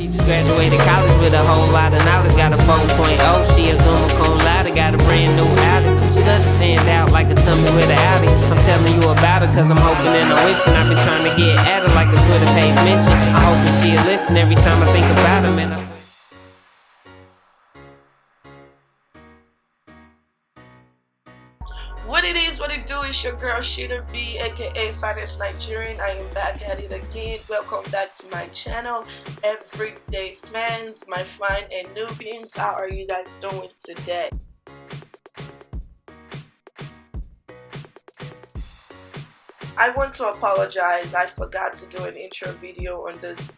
She just graduated college with a whole lot of knowledge. Got a 4.0, she a Zuma cum laude. Got a brand new Audi. She love to stand out like a tummy with an Audi. I'm telling you about her cause I'm hoping and I'm wishing. I've been trying to get at her like a Twitter page mention. I'm hoping she'll listen every time I think about her, man. What it is, what it do, it's your girl Sheena B, aka Finance Nigerian. I am back at it again. Welcome back to my channel, Everyday Fans, my fine and newbies. How are you guys doing today? I want to apologize. I forgot to do an intro video on this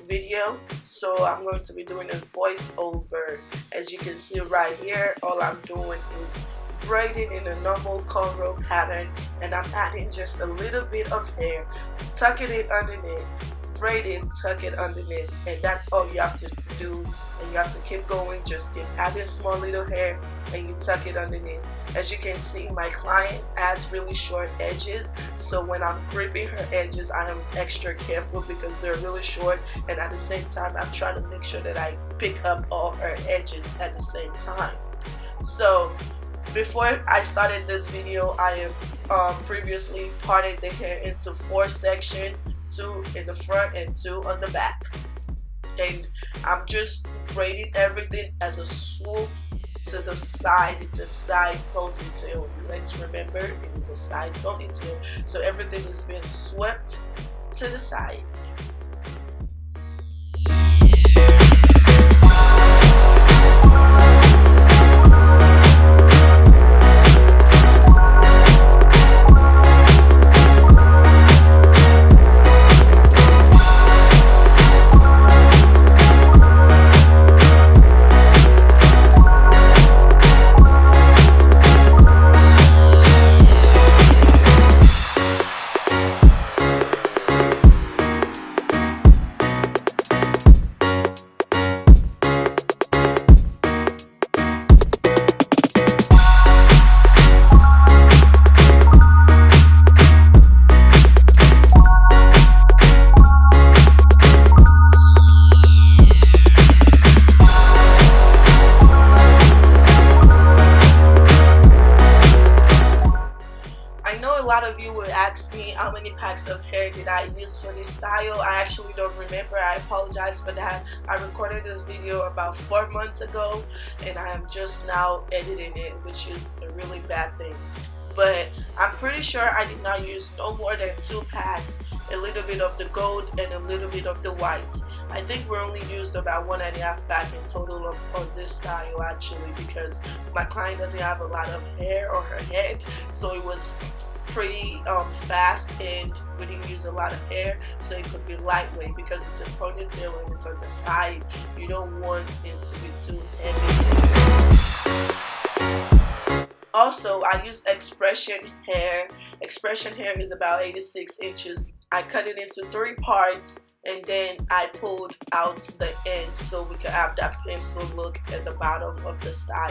video, so I'm going to be doing a voiceover. As you can see right here, all I'm doing is braided in a normal cornrow pattern, and I'm adding just a little bit of hair, tucking it underneath, braid it, tuck it underneath, and that's all you have to do. And you have to keep going, just keep adding small little hair and you tuck it underneath. As you can see, my client has really short edges, so when I'm gripping her edges I am extra careful because they're really short, and at the same time I'm trying to make sure that I pick up all her edges at the same time. So before I started this video, I have previously parted the hair into 4 sections, 2 in the front and 2 on the back. And I'm just braiding everything as a swoop to the side. It's a side ponytail. Let's remember, it is a side ponytail. So everything is being swept to the side. A lot of you would ask me how many packs of hair did I use for this style. I actually don't remember. I apologize for that. I recorded this video about 4 months ago and I am just now editing it, which is a really bad thing. But I'm pretty sure I did not use no more than 2 packs, a little bit of the gold and a little bit of the white. I think we only used about 1.5 pack in total of this style actually, because my client doesn't have a lot of hair on her head, so it was pretty fast and we didn't use a lot of hair, so it could be lightweight because it's a ponytail and it's on the side. You don't want it to be too heavy. Also, I use expression hair. Expression hair is about 86 inches. I cut it into 3 parts and then I pulled out the ends so we could have that pencil look at the bottom of the style.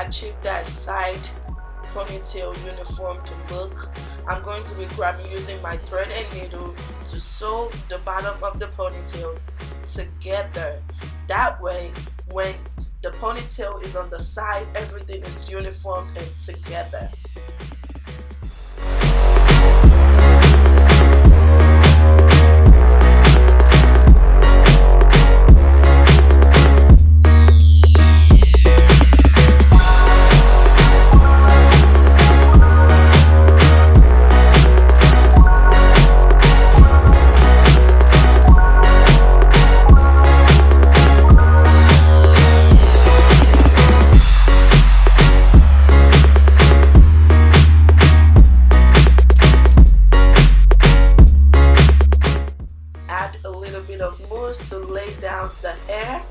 achieve that side ponytail uniform to look, I'm going to be using my thread and needle to sew the bottom of the ponytail together. That way, when the ponytail is on the side, everything is uniform and together. To lay down the hair.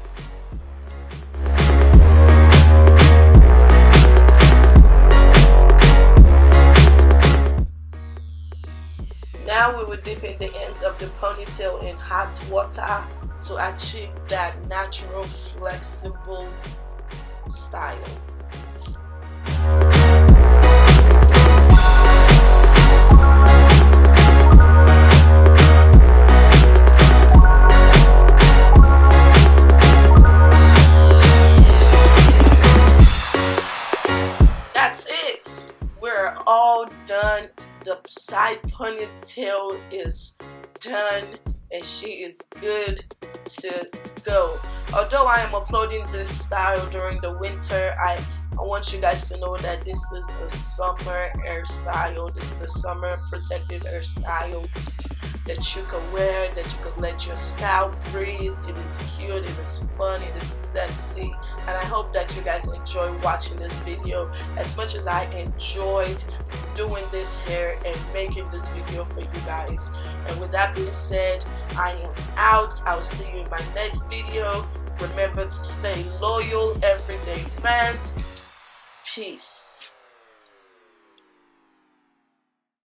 Now we will dip in the ends of the ponytail in hot water to achieve that natural, flexible style. All done. The side ponytail is done and she is good to go. Although I am uploading this style during the winter, I want you guys to know that this is a summer hairstyle. This is a summer protective hairstyle that you can wear, that you can let your scalp breathe. It is cute, it is fun, it is sexy, and I hope that you guys enjoy watching this video as much as I enjoyed doing this hair and making this video for you guys. And with that being said, I am out. I'll see you in my next video. Remember to stay loyal, everyday fans. Peace.